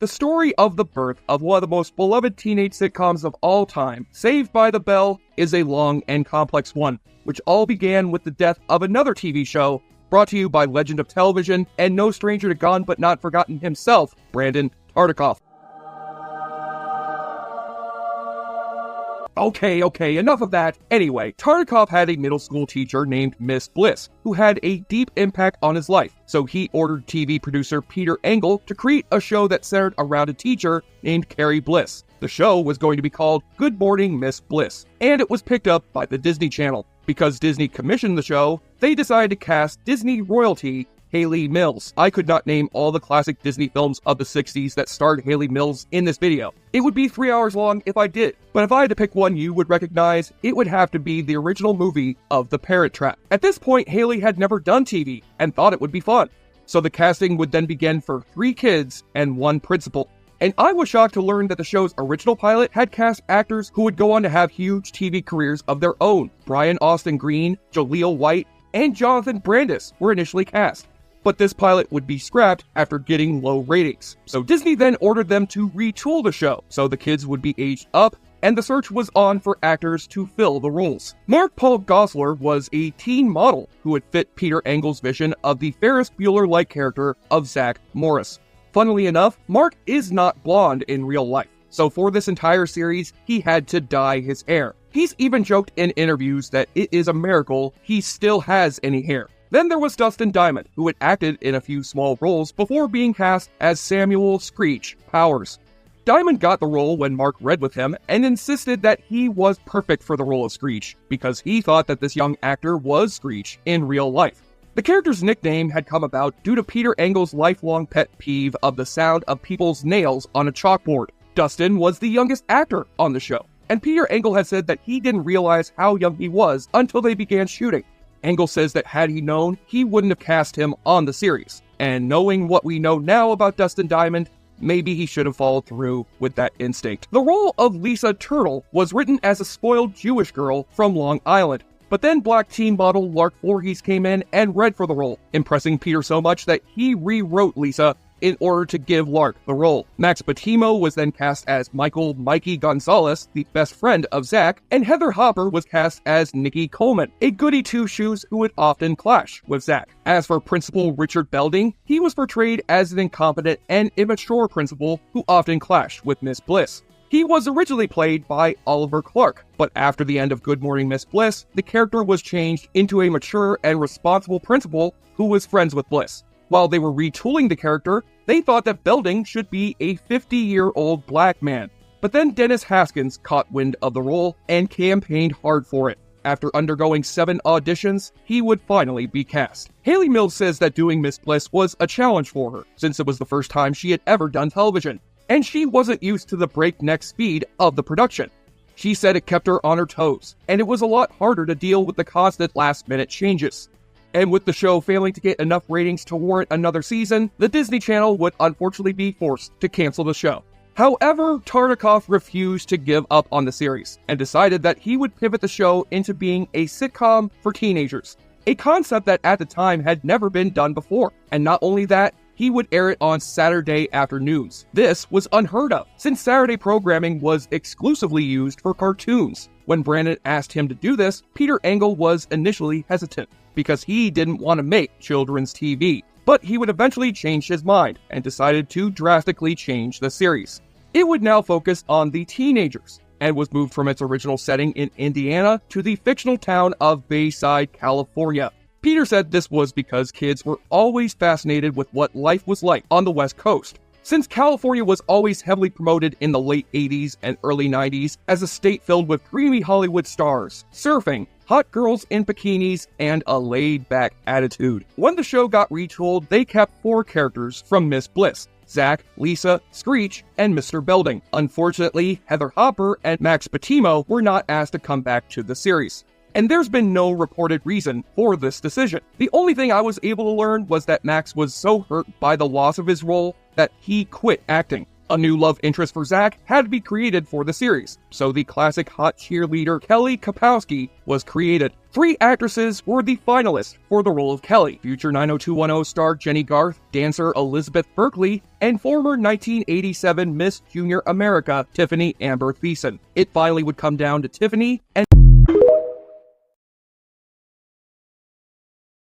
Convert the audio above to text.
The story of the birth of one of the most beloved teenage sitcoms of all time, Saved by the Bell, is a long and complex one, which all began with the death of another TV show, brought to you by legend of television and no stranger to Gone But Not Forgotten himself, Brandon Tartikoff. Okay, enough of that. Anyway, Tartikoff had a middle school teacher named Miss Bliss, who had a deep impact on his life, so he ordered TV producer Peter Engel to create a show that centered around a teacher named Carrie Bliss. The show was going to be called Good Morning Miss Bliss, and it was picked up by the Disney Channel. Because Disney commissioned the show, they decided to cast Disney royalty Hayley Mills. I could not name all the classic Disney films of the 60s that starred Hayley Mills in this video. It would be 3 hours long if I did, but if I had to pick one you would recognize, it would have to be the original movie of The Parent Trap. At this point, Hayley had never done TV and thought it would be fun. So the casting would then begin for 3 kids and 1 principal. And I was shocked to learn that the show's original pilot had cast actors who would go on to have huge TV careers of their own. Brian Austin Green, Jaleel White, and Jonathan Brandis were initially cast. But this pilot would be scrapped after getting low ratings. So Disney then ordered them to retool the show, so the kids would be aged up, and the search was on for actors to fill the roles. Mark Paul Gosselaar was a teen model who would fit Peter Engel's vision of the Ferris Bueller-like character of Zach Morris. Funnily enough, Mark is not blonde in real life, so for this entire series, he had to dye his hair. He's even joked in interviews that it is a miracle he still has any hair. Then there was Dustin Diamond, who had acted in a few small roles before being cast as Samuel Screech Powers. Diamond got the role when Mark read with him and insisted that he was perfect for the role of Screech, because he thought that this young actor was Screech in real life. The character's nickname had come about due to Peter Engel's lifelong pet peeve of the sound of people's nails on a chalkboard. Dustin was the youngest actor on the show, and Peter Engel had said that he didn't realize how young he was until they began shooting. Engel says that had he known, he wouldn't have cast him on the series. And knowing what we know now about Dustin Diamond, maybe he should have followed through with that instinct. The role of Lisa Turtle was written as a spoiled Jewish girl from Long Island. But then black teen model Lark Voorhees came in and read for the role, impressing Peter so much that he rewrote Lisa in order to give Lark the role. Max Batimo was then cast as Michael Mikey Gonzalez, the best friend of Zach, and Heather Hopper was cast as Nikki Coleman, a goody two-shoes who would often clash with Zach. As for Principal Richard Belding, he was portrayed as an incompetent and immature principal who often clashed with Miss Bliss. He was originally played by Oliver Clark, but after the end of Good Morning Miss Bliss, the character was changed into a mature and responsible principal who was friends with Bliss. While they were retooling the character, they thought that Belding should be a 50-year-old black man. But then Dennis Haskins caught wind of the role and campaigned hard for it. After undergoing 7 auditions, he would finally be cast. Hayley Mills says that doing Miss Bliss was a challenge for her, since it was the first time she had ever done television, and she wasn't used to the breakneck speed of the production. She said it kept her on her toes, and it was a lot harder to deal with the constant last-minute changes. And with the show failing to get enough ratings to warrant another season, the Disney Channel would unfortunately be forced to cancel the show. However, Tartikoff refused to give up on the series, and decided that he would pivot the show into being a sitcom for teenagers, a concept that at the time had never been done before. And not only that, he would air it on Saturday afternoons. This was unheard of, since Saturday programming was exclusively used for cartoons. When Brandon asked him to do this, Peter Engel was initially hesitant, because he didn't want to make children's TV. But he would eventually change his mind, and decided to drastically change the series. It would now focus on the teenagers, and was moved from its original setting in Indiana to the fictional town of Bayside, California. Peter said this was because kids were always fascinated with what life was like on the West Coast, since California was always heavily promoted in the late 80s and early 90s as a state filled with dreamy Hollywood stars, surfing, hot girls in bikinis, and a laid-back attitude. When the show got retooled, they kept 4 characters from Miss Bliss: Zach, Lisa, Screech, and Mr. Belding. Unfortunately, Heather Hopper and Max Batimo were not asked to come back to the series. And there's been no reported reason for this decision. The only thing I was able to learn was that Max was so hurt by the loss of his role that he quit acting. A new love interest for Zach had to be created for the series, so the classic hot cheerleader Kelly Kapowski was created. 3 actresses were the finalists for the role of Kelly: future 90210 star Jenny Garth, dancer Elizabeth Berkley, and former 1987 Miss Junior America Tiffany Amber Thiessen. It finally would come down to Tiffany and